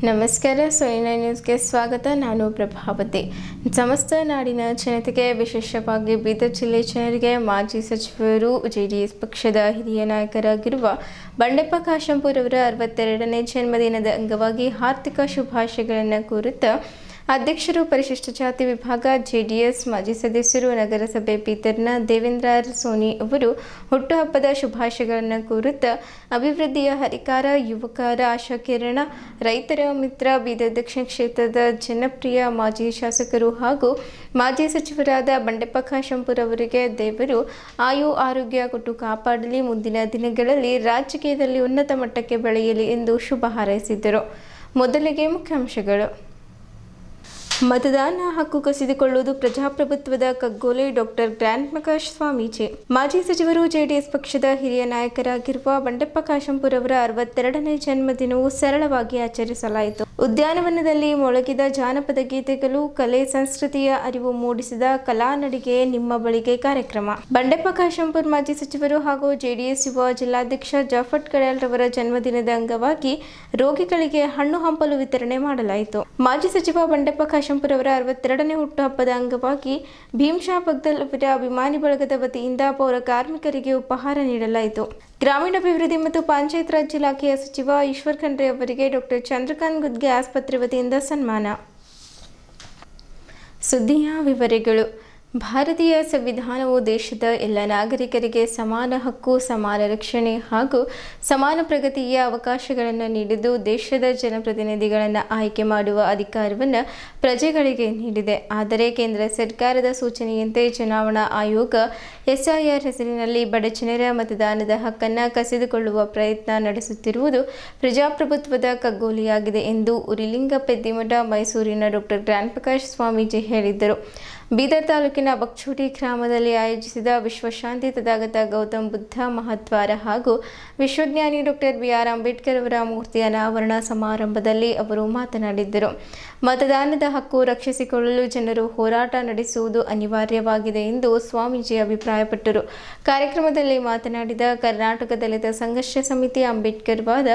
ನಮಸ್ಕಾರ. ಸೋಯಿನ ನ್ಯೂಸ್ಗೆ ಸ್ವಾಗತ. ನಾನು ಪ್ರಭಾವತಿ. ಸಮಸ್ತ ನಾಡಿನ ಜನತೆಗೆ, ವಿಶೇಷವಾಗಿ ಬೀದರ್ ಜಿಲ್ಲೆ ಜನರಿಗೆ ಮಾಜಿ ಸಚಿವರು, ಜೆಡಿಎಸ್ ಪಕ್ಷದ ಹಿರಿಯ ನಾಯಕರಾಗಿರುವ ಬಂಡೆಪ್ಪ ಕಾಶೆಂಪೂರ್ ಅವರ 62ನೇ ಜನ್ಮದಿನದ ಅಂಗವಾಗಿ ಹಾರ್ದಿಕ ಶುಭಾಶಯಗಳನ್ನು ಕೋರುತ್ತಾ ಅಧ್ಯಕ್ಷರು, ಪರಿಶಿಷ್ಟ ಜಾತಿ ವಿಭಾಗ, ಜೆಡಿಎಸ್ ಮಾಜಿ ಸದಸ್ಯರು, ನಗರಸಭೆ ಬೀದರ್ನ ದೇವೇಂದ್ರ ಸೋನಿ ಅವರು ಹುಟ್ಟುಹಬ್ಬದ ಶುಭಾಶಯಗಳನ್ನು ಕೋರುತ್ತಾ ಅಭಿವೃದ್ಧಿಯ ಹರಿಕಾರ, ಯುವಕರ ಆಶಾಕಿರಣ, ರೈತರ ಮಿತ್ರ, ಬೀದರ್ ದಕ್ಷಿಣ ಕ್ಷೇತ್ರದ ಜನಪ್ರಿಯ ಮಾಜಿ ಶಾಸಕರು ಹಾಗೂ ಮಾಜಿ ಸಚಿವರಾದ ಬಂಡೆಪ್ಪ ಕಾಶೆಂಪೂರ್ ಅವರಿಗೆ ದೇವರು ಆಯು ಆರೋಗ್ಯ ಕೊಟ್ಟು ಕಾಪಾಡಲಿ, ಮುಂದಿನ ದಿನಗಳಲ್ಲಿ ರಾಜಕೀಯದಲ್ಲಿ ಉನ್ನತ ಮಟ್ಟಕ್ಕೆ ಬೆಳೆಯಲಿ ಎಂದು ಶುಭ ಹಾರೈಸಿದರು. ಮೊದಲಿಗೆ ಮುಖ್ಯಾಂಶಗಳು. ಮತದಾನ ಹಕ್ಕು ಕಸಿದುಕೊಳ್ಳುವುದು ಪ್ರಜಾಪ್ರಭುತ್ವದ ಕಗ್ಗೊಲೆ. ಡಾಕ್ಟರ್ ಗ್ರಾಂಟ್ಮಕಾಶ್ ಸ್ವಾಮೀಜಿ. ಮಾಜಿ ಸಚಿವರು, ಜೆಡಿಎಸ್ ಪಕ್ಷದ ಹಿರಿಯ ನಾಯಕರಾಗಿರುವ ಬಂಡೆಪ್ಪ ಕಾಶೆಂಪೂರ್ ಅವರ 62ನೇ ಜನ್ಮದಿನವು ಸರಳವಾಗಿ ಆಚರಿಸಲಾಯಿತು. ಉದ್ಯಾನವನದಲ್ಲಿ ಮೊಳಗಿದ ಜಾನಪದ ಗೀತೆಗಳು, ಕಲೆ ಸಂಸ್ಕೃತಿಯ ಅರಿವು ಮೂಡಿಸಿದ ಕಲಾ ನಡಿಗೆ ನಿಮ್ಮ ಬಳಿಗೆ ಕಾರ್ಯಕ್ರಮ. ಬಂಡೆಪ್ಪ ಕಾಶೆಂಪೂರ್ ಮಾಜಿ ಸಚಿವರು ಹಾಗೂ ಜೆಡಿಎಸ್ ಯುವ ಜಿಲ್ಲಾಧ್ಯಕ್ಷ ಜಾಫಟ್ ಕಡ್ಯಾಲ್ ರವರ ಜನ್ಮದಿನದ ಅಂಗವಾಗಿ ರೋಗಿಗಳಿಗೆ ಹಣ್ಣು ಹಂಪಲು ವಿತರಣೆ ಮಾಡಲಾಯಿತು. ಮಾಜಿ ಸಚಿವ ಬಂಡೆಪ್ಪ ಕಾಶೆಂಪೂರ್ ಅವರ 62ನೇ ಹುಟ್ಟುಹಬ್ಬದ ಅಂಗವಾಗಿ ಭೀಮ್ಶಾ ಪಗ್ದಲ್ ಅವರ ಅಭಿಮಾನಿ ಬಳಗದ ವತಿಯಿಂದ ಪೌರ ಕಾರ್ಮಿಕರಿಗೆ ಉಪಹಾರ ನೀಡಲಾಯಿತು. ಗ್ರಾಮೀಣಾಭಿವೃದ್ಧಿ ಮತ್ತು ಪಂಚಾಯತ್ ರಾಜ್ ಇಲಾಖೆಯ ಸಚಿವ ಈಶ್ವರ್ ಖಂಡ್ರೆ ಅವರಿಗೆ ಡಾಕ್ಟರ್ ಚಂದ್ರಕಾಂತ್ ಗುದ್ಗೆ ಆಸ್ಪತ್ರೆ ವತಿಯಿಂದ ಸನ್ಮಾನ. ಸುದ್ದಿಯ ವಿವರಗಳು. ಭಾರತೀಯ ಸಂವಿಧಾನವು ದೇಶದ ಎಲ್ಲ ನಾಗರಿಕರಿಗೆ ಸಮಾನ ಹಕ್ಕು, ಸಮಾನ ರಕ್ಷಣೆ ಹಾಗೂ ಸಮಾನ ಪ್ರಗತಿಯ ಅವಕಾಶಗಳನ್ನು ನೀಡಿದ್ದು, ದೇಶದ ಜನಪ್ರತಿನಿಧಿಗಳನ್ನು ಆಯ್ಕೆ ಮಾಡುವ ಅಧಿಕಾರವನ್ನು ಪ್ರಜೆಗಳಿಗೆ ನೀಡಿದೆ. ಆದರೆ ಕೇಂದ್ರ ಸರ್ಕಾರದ ಸೂಚನೆಯಂತೆ ಚುನಾವಣಾ ಆಯೋಗ ಎಸ್ಐಆರ್ ಹೆಸರಿನಲ್ಲಿ ಬಡಜನರ ಮತದಾನದ ಹಕ್ಕನ್ನು ಕಸಿದುಕೊಳ್ಳುವ ಪ್ರಯತ್ನ ನಡೆಸುತ್ತಿರುವುದು ಪ್ರಜಾಪ್ರಭುತ್ವದ ಕಗ್ಗೊಲೆಯಾಗಿದೆ ಎಂದು ಉರಿಲಿಂಗಪೆದ್ದಿಮಠ, ಮೈಸೂರಿನ ಡಾಕ್ಟರ್ ಗ್ರಾಂಟ್ಮಕಾಶ್ ಸ್ವಾಮೀಜಿ ಹೇಳಿದ್ದರು. ಬೀದರ್ ತಾಲೂಕಿನ ಬಕ್ಚೋಡಿ ಗ್ರಾಮದಲ್ಲಿ ಆಯೋಜಿಸಿದ ವಿಶ್ವಶಾಂತಿ ತಥಾಗತ ಗೌತಮ್ ಬುದ್ಧ ಮಹಾದ್ವಾರ ಹಾಗೂ ವಿಶ್ವಜ್ಞಾನಿ ಡಾಕ್ಟರ್ ಬಿ.ಆರ್. ಅಂಬೇಡ್ಕರ್ ಅವರ ಮೂರ್ತಿ ಅನಾವರಣ ಸಮಾರಂಭದಲ್ಲಿ ಅವರು ಮಾತನಾಡಿದ್ದರು. ಮತದಾನದ ಹಕ್ಕು ರಕ್ಷಿಸಿಕೊಳ್ಳಲು ಜನರು ಹೋರಾಟ ನಡೆಸುವುದು ಅನಿವಾರ್ಯವಾಗಿದೆ ಎಂದು ಸ್ವಾಮೀಜಿ ಅಭಿಪ್ರಾಯಪಟ್ಟರು. ಕಾರ್ಯಕ್ರಮದಲ್ಲಿ ಮಾತನಾಡಿದ ಕರ್ನಾಟಕ ದಲಿತ ಸಂಘರ್ಷ ಸಮಿತಿ ಅಂಬೇಡ್ಕರ್ ವಾದ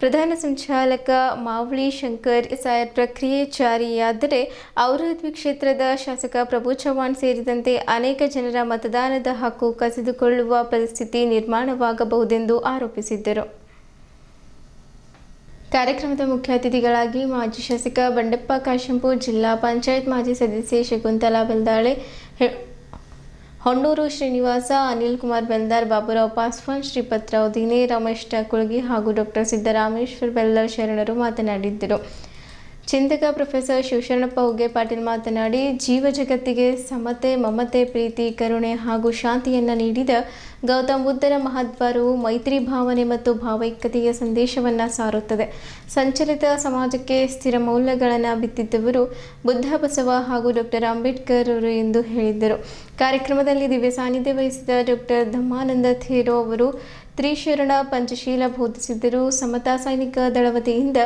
ಪ್ರಧಾನ ಸಂಚಾಲಕ ಮಾವಳಿ ಶಂಕರ್, ಎಸ್ಐಆರ್ ಪ್ರಕ್ರಿಯೆ ಜಾರಿಯಾದರೆ ಔರಾದ್ವಿ ಕ್ಷೇತ್ರದ ಶಾಸಕ ಪ್ರಭು ಚವ್ಹಾಣ್ ಸೇರಿದಂತೆ ಅನೇಕ ಜನರ ಮತದಾನದ ಹಕ್ಕು ಕಸಿದುಕೊಳ್ಳುವ ಪರಿಸ್ಥಿತಿ ನಿರ್ಮಾಣವಾಗಬಹುದೆಂದು ಆರೋಪಿಸಿದ್ದರು. ಕಾರ್ಯಕ್ರಮದ ಮುಖ್ಯ ಅತಿಥಿಗಳಾಗಿ ಮಾಜಿ ಶಾಸಕ ಬಂಡೆಪ್ಪ ಕಾಶೆಂಪೂರ್, ಜಿಲ್ಲಾ ಪಂಚಾಯತ್ ಮಾಜಿ ಸದಸ್ಯೆ ಶಕುಂತಲಾ ಬೆಲ್ದಾಳೆ, ಹೊನ್ನೂರು ಶ್ರೀನಿವಾಸ, ಅನಿಲ್ ಕುಮಾರ್ ಬೆಲ್ದಾರ್, ಬಾಬುರಾವ್ ಪಾಸ್ವಾನ್, ಶ್ರೀಪತ್ರಾವ್ ದಿನೇ, ರಮೇಶ್ ಟಾಕುಳಗಿ ಹಾಗೂ ಡಾಕ್ಟರ್ ಸಿದ್ದರಾಮೇಶ್ವರ್ ಬೆಲ್ದಾರ್ ಶರಣರು ಮಾತನಾಡಿದ್ದರು. ಚಿಂತಕ ಪ್ರೊಫೆಸರ್ ಶಿವಶರಣಪ್ಪ ಹುಗ್ಗೆ ಪಾಟೀಲ್ ಮಾತನಾಡಿ, ಜೀವ ಜಗತ್ತಿಗೆ ಸಮತೆ, ಮಮತೆ, ಪ್ರೀತಿ, ಕರುಣೆ ಹಾಗೂ ಶಾಂತಿಯನ್ನು ನೀಡಿದ ಗೌತಮ್ ಬುದ್ಧರ ಮಹಾದ್ವಾರವು ಮೈತ್ರಿ ಭಾವನೆ ಮತ್ತು ಭಾವೈಕ್ಯತೆಯ ಸಂದೇಶವನ್ನು ಸಾರುತ್ತದೆ. ಸಂಚಲಿತ ಸಮಾಜಕ್ಕೆ ಸ್ಥಿರ ಮೌಲ್ಯಗಳನ್ನು ಬಿತ್ತಿದ್ದವರು ಬುದ್ಧ, ಬಸವ ಹಾಗೂ ಡಾಕ್ಟರ್ ಅಂಬೇಡ್ಕರ್ ಅವರು ಎಂದು ಹೇಳಿದ್ದರು. ಕಾರ್ಯಕ್ರಮದಲ್ಲಿ ದಿವ್ಯ ಸಾನ್ನಿಧ್ಯ ವಹಿಸಿದ ಡಾಕ್ಟರ್ ಧಮ್ಮಾನಂದ ಥೇರೋ ಅವರು ತ್ರಿಶರಣ ಪಂಚಶೀಲ ಬೋಧಿಸಿದ್ದರು. ಸಮತಾ ಸೈನಿಕ ದಳ ವತಿಯಿಂದ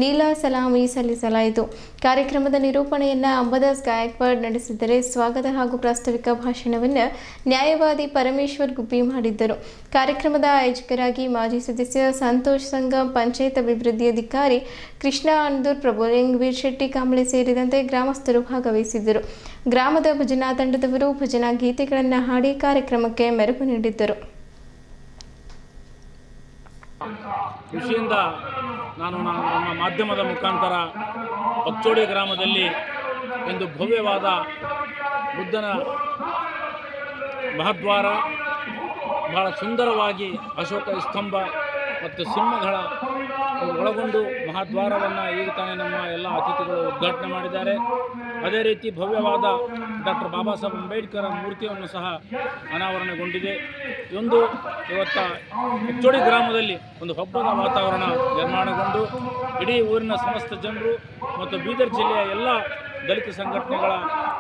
ನೀಲಾ ಸಲಾಮಿ ಸಲ್ಲಿಸಲಾಯಿತು. ಕಾರ್ಯಕ್ರಮದ ನಿರೂಪಣೆಯನ್ನು ಅಂಬದಾಸ್ ಗಾಯಕ್ವಾಡ್ ನಡೆಸಿದರೆ, ಸ್ವಾಗತ ಹಾಗೂ ಪ್ರಾಸ್ತಾವಿಕ ಭಾಷಣವನ್ನು ನ್ಯಾಯವಾದಿ ಪರಮೇಶ್ವರ್ ಗುಬ್ಬಿ ಮಾಡಿದ್ದರು. ಕಾರ್ಯಕ್ರಮದ ಆಯೋಜಕರಾಗಿ ಮಾಜಿ ಸದಸ್ಯ ಸಂತೋಷ್ ಸಂಗಮ್, ಪಂಚಾಯತ್ ಅಭಿವೃದ್ಧಿ ಅಧಿಕಾರಿ ಕೃಷ್ಣ ಅಣದೂರ್, ಪ್ರಭುಲಿಂಗ್, ವೀರಶೆಟ್ಟಿ ಕಾಂಬಳೆ ಸೇರಿದಂತೆ ಗ್ರಾಮಸ್ಥರು ಭಾಗವಹಿಸಿದ್ದರು. ಗ್ರಾಮದ ಭಜನಾ ತಂಡದವರು ಭಜನಾ ಗೀತೆಗಳನ್ನು ಹಾಡಿ ಕಾರ್ಯಕ್ರಮಕ್ಕೆ ಮೆರುಗು ನೀಡಿದ್ದರು. ಖುಷಿಯಿಂದ ನಾನು ನಮ್ಮ ಮಾಧ್ಯಮದ ಮುಖಾಂತರ ಬಕ್ಚೋಡಿ ಗ್ರಾಮದಲ್ಲಿ ಒಂದು ಭವ್ಯವಾದ ಬುದ್ಧನ ಮಹಾದ್ವಾರ, ಬಹಳ ಸುಂದರವಾಗಿ ಅಶೋಕ ಸ್ತಂಭ ಮತ್ತು ಸಿಂಹಗಳ ಒಳಗೊಂಡು ಮಹಾದ್ವಾರವನ್ನು ಈಗ ತಾನೇ ನಮ್ಮ ಎಲ್ಲ ಅತಿಥಿಗಳು ಉದ್ಘಾಟನೆ ಮಾಡಿದ್ದಾರೆ. ಅದೇ ರೀತಿ ಭವ್ಯವಾದ ಡಾಕ್ಟರ್ ಬಾಬಾ ಸಾಹೇಬ್ ಅಂಬೇಡ್ಕರ್ ಮೂರ್ತಿಯನ್ನು ಸಹ ಅನಾವರಣಗೊಂಡಿದೆ. ಇವತ್ತು ಬಕ್ಚೋಡಿ ಗ್ರಾಮದಲ್ಲಿ ಒಂದು ಹಬ್ಬದ ವಾತಾವರಣ ನಿರ್ಮಾಣಗೊಂಡು ಇಡೀ ಊರಿನ ಸಮಸ್ತ ಜನರು ಮತ್ತು ಬೀದರ್ ಜಿಲ್ಲೆಯ ಎಲ್ಲ ದಲಿತ ಸಂಘಟನೆಗಳ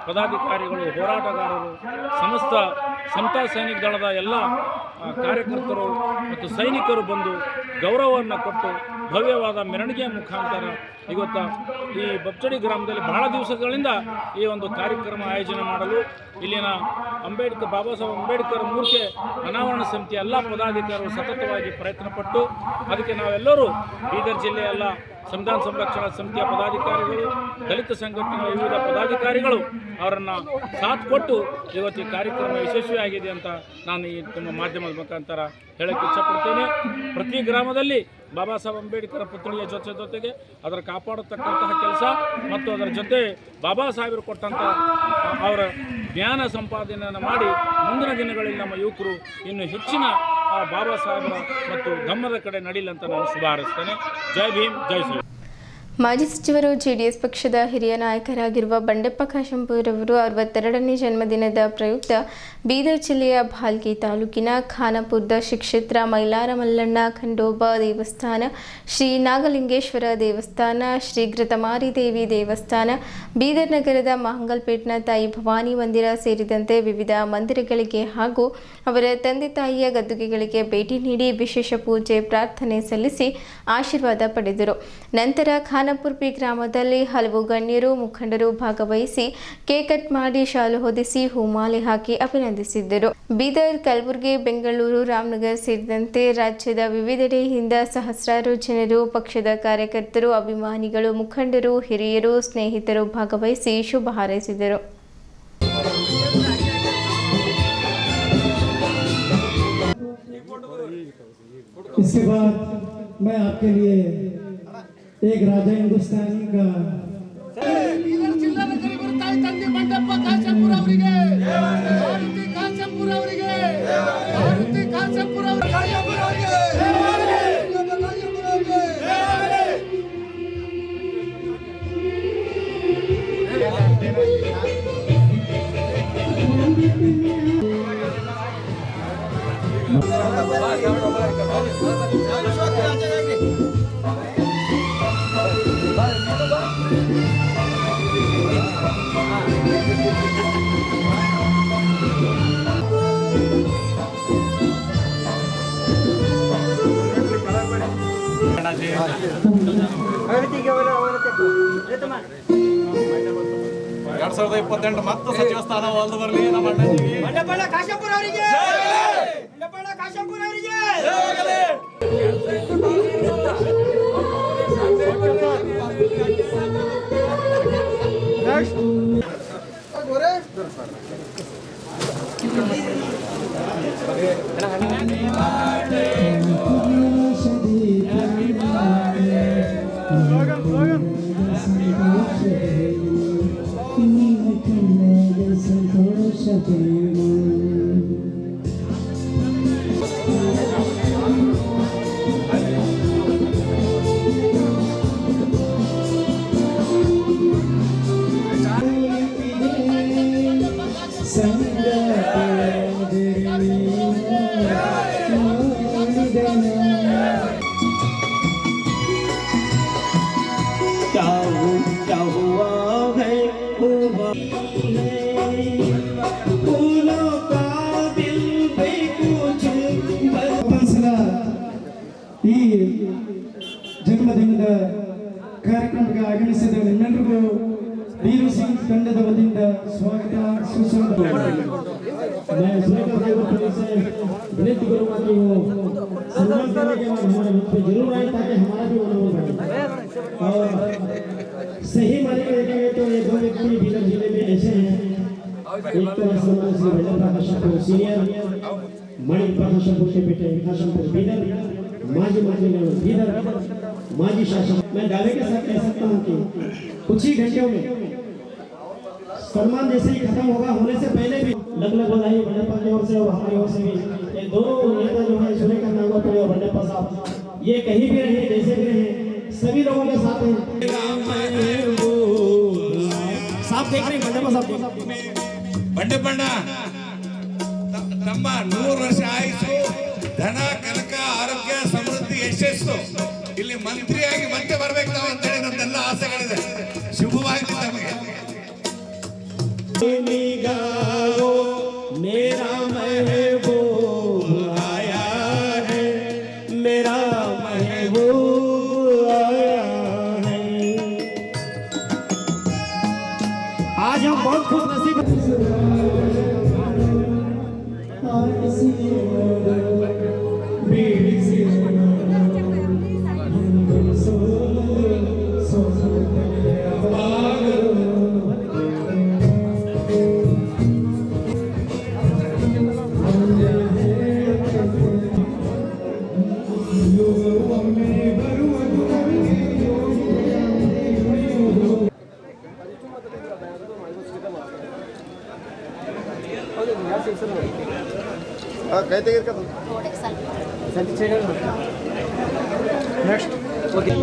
ಪದಾಧಿಕಾರಿಗಳು, ಹೋರಾಟಗಾರರು, ಸಮಸ್ತ ಸಮತಾ ಸೈನಿಕ ದಳದ ಎಲ್ಲ ಕಾರ್ಯಕರ್ತರು ಮತ್ತು ಸೈನಿಕರು ಬಂದು ಗೌರವವನ್ನು ಕೊಟ್ಟು ಭವ್ಯವಾದ ಮೆರವಣಿಗೆಯ ಮುಖಾಂತರ ಇವತ್ತು ಈ ಬಕ್ಚೋಡಿ ಗ್ರಾಮದಲ್ಲಿ ಬಹಳ ದಿವಸಗಳಿಂದ ಈ ಒಂದು ಕಾರ್ಯಕ್ರಮ ಆಯೋಜನೆ ಮಾಡಲು ಇಲ್ಲಿನ ಬಾಬಾ ಸಾಹೇಬ್ ಅಂಬೇಡ್ಕರ್ ಮೂರ್ತಿ ಅನಾವರಣ ಸಮಿತಿಯ ಎಲ್ಲ ಪದಾಧಿಕಾರಿಗಳು ಸತತವಾಗಿ ಪ್ರಯತ್ನಪಟ್ಟು ಅದಕ್ಕೆ ನಾವೆಲ್ಲರೂ ಬೀದರ್ ಜಿಲ್ಲೆಯ ಎಲ್ಲ ಸಂವಿಧಾನ ಸಂರಕ್ಷಣಾ ಸಮಿತಿಯ ಪದಾಧಿಕಾರಿಗಳು, ದಲಿತ ಸಂಘಟನೆಗಳ ವಿವಿಧ ಪದಾಧಿಕಾರಿಗಳು ಅವರನ್ನು ಸಾಥ್ ಕೊಟ್ಟು ಇವತ್ತು ಈ ಕಾರ್ಯಕ್ರಮ ಯಶಸ್ವಿಯಾಗಿದೆ ಅಂತ ನಾನು ಈ ನಿಮ್ಮ ಮಾಧ್ಯಮದ ಮುಖಾಂತರ ಹೇಳಕ್ಕೆ ಇಚ್ಛಪಡ್ತೇನೆ. ಪ್ರತಿ ಗ್ರಾಮದಲ್ಲಿ ಬಾಬಾ ಸಾಹೇಬ್ ಅಂಬೇಡ್ಕರ್ ಪುತ್ಥಳಿಯ ಜೊತೆಗೆ ಅದರ ಕಾಪಾಡತಕ್ಕಂತಹ ಕೆಲಸ ಮತ್ತು ಅದರ ಜೊತೆ ಬಾಬಾ ಸಾಹೇಬರು ಕೊಟ್ಟಂಥ ಅವರ ಜ್ಞಾನ ಸಂಪಾದನೆಯನ್ನು ಮಾಡಿ ಮುಂದಿನ ದಿನಗಳಲ್ಲಿ ನಮ್ಮ ಯುವಕರು ಇನ್ನು ಹೆಚ್ಚಿನ ಬಾಬಾ ಸಾಹೇಬರ ಮತ್ತು ಧಮ್ಮದ ಕಡೆ ನಡೀಲಿ ಅಂತ ನಾನು ಶುಭ ಹಾರೈಸ್ತೇನೆ. ಜೈ ಭೀಮ್, ಜೈ ಶ್ರೀ. ಮಾಜಿ ಸಚಿವರು ಜೆಡಿಎಸ್ ಪಕ್ಷದ ಹಿರಿಯ ನಾಯಕರಾಗಿರುವ ಬಂಡೆಪ್ಪ ಕಾಶೆಂಪೂರ್ ಅವರು 62ನೇ ಜನ್ಮದಿನದ ಪ್ರಯುಕ್ತ ಬೀದರ್ ಜಿಲ್ಲೆಯ ಭಾಲ್ಕಿ ತಾಲೂಕಿನ ಖಾನಾಪುರದ ಶ್ರೀ ಕ್ಷೇತ್ರ ಮೈಲಾರ ಮಲ್ಲಣ್ಣ ಖಂಡೋಬಾ ದೇವಸ್ಥಾನ, ಶ್ರೀ ನಾಗಲಿಂಗೇಶ್ವರ ದೇವಸ್ಥಾನ, ಶ್ರೀ ಘೃತಮಾರಿ ದೇವಿ ದೇವಸ್ಥಾನ, ಬೀದರ್ ನಗರದ ಮಹಂಗಲ್ಪೇಟ್ನ ತಾಯಿ ಭವಾನಿ ಮಂದಿರ ಸೇರಿದಂತೆ ವಿವಿಧ ಮಂದಿರಗಳಿಗೆ ಹಾಗೂ ಅವರ ತಂದೆ ತಾಯಿಯ ಗದ್ದುಗೆಗಳಿಗೆ ಭೇಟಿ ನೀಡಿ ವಿಶೇಷ ಪೂಜೆ ಪ್ರಾರ್ಥನೆ ಸಲ್ಲಿಸಿ ಆಶೀರ್ವಾದ ಪಡೆದರು. ನಂತರ ಖಾನಾಪುರ ಪಿ ಗ್ರಾಮದಲ್ಲಿ ಹಲವು ಗಣ್ಯರು ಮುಖಂಡರು ಭಾಗವಹಿಸಿ ಕೇಕ್ ಕಟ್ ಮಾಡಿ ಶಾಲು ಹೊದಿಸಿ ಹೂಮಾಲೆ ಹಾಕಿ ಅಭಿನಂದಿಸಿದ್ದರು. ಬೀದರ್, ಕಲಬುರಗಿ, ಬೆಂಗಳೂರು, ರಾಮನಗರ ಸೇರಿದಂತೆ ರಾಜ್ಯದ ವಿವಿಧೆಡೆಯಿಂದ ಸಹಸ್ರಾರು ಜನರು, ಪಕ್ಷದ ಕಾರ್ಯಕರ್ತರು, ಅಭಿಮಾನಿಗಳು, ಮುಖಂಡರು, ಹಿರಿಯರು, ಸ್ನೇಹಿತರು ಭಾಗವಹಿಸಿ ಶುಭ ಹಾರೈಸಿದರು. इसके बाद मैं आपके लिए एक राजा हिंदुस्तानी का ಬಂಡೆಪ್ಪ ಕಾಶೆಂಪೂರ್ ಅವರಿಗೆ, ಭಾರತಿ ಕಾಶೆಂಪೂರ್ ಅವರಿಗೆ, ಭಾರತಿ ಕಾಶೆಂಪೂರ್ ಅವರಿಗೆ. ಮತ್ತೆ ಸಚಿವ ಸ್ಥಾನ ಒಲ್ದು ಬರಲಿ ನಮ್ಮ ಅಣ್ಣನಿಗೆ. ಬಂಡೆಪ್ಪ ಕಾಶೆಂಪೂರ್ ಅವರಿಗೆ, ಬಂಡೆಪ್ಪ ಕಾಶೆಂಪೂರ್ ಅವರಿಗೆ. ಈ ಜನ್ಮದಿನದ ಕಾರ್ಯಕ್ರಮಕ್ಕೆ ಆಗಮಿಸಿದ ನಿಮ್ಮೆಲ್ಲರಿಗೂ ವೀರು ಸಿಂಗ್ ತಂಡದ ವತಿಯಿಂದ ಸ್ವಾಗತ ಸುಸ್ವಾಗತ. मैं सुरेखा देवपुरी से विनती करूंगा कि वो सम्मान करने के बाद हमारे मंच पे जरूर आए ताकि हमारा भी मनोबल बढ़े. और सही मायने में देखेंगे तो ये दो व्यक्ति बीदर जिले में ऐसे हैं. एक तो सम्मान श्री वल्लभ काशेंपूर सीनियर, मणि काशेंपूर के बेटे काशेंपूर बीदर, माजी बीदर, माजी शासक. मैं दावे के साथ कह सकता हूँ कि कुछ ही घंटों में सम्मान जैसे ही खत्म होगा, होने से पहले भी लगभग बधाई बंडेप्पा की ओर से और हमारी ओर से भी. ये दोनों नेता जो है सुरेखा नागवती और बंडेप्पा साहब, ये कहीं भी रहे, जैसे भी रहे, सभी लोगों के साथ हैं. साहब देख रहे हैं बंडेप्पा साहब. ಬಂಡೆಪ್ಪಣ್ಣ ತಮ್ಮ 100 ವರ್ಷ ಆಯಿತು. ಧನ ಕನಕ ಆರೋಗ್ಯ ಸಮೃದ್ಧಿ ಯಶಸ್ಸು ಇಲ್ಲಿ ಮಂತ್ರಿಯಾಗಿ ಮತ್ತೆ ಬರ್ಬೇಕು ನಾವು ಅಂತೇಳಿ ನಮ್ಮೆಲ್ಲ ಆಸೆಗಳಿದೆ. ಶುಭವಾಗಲಿ ತಮಗೆ. मेरा महबूब आया है, मेरा महबूब आया है. आज हम बहुत खुश नसीब ನೆಕ್ಸ್ಟ್ ಓಕೆ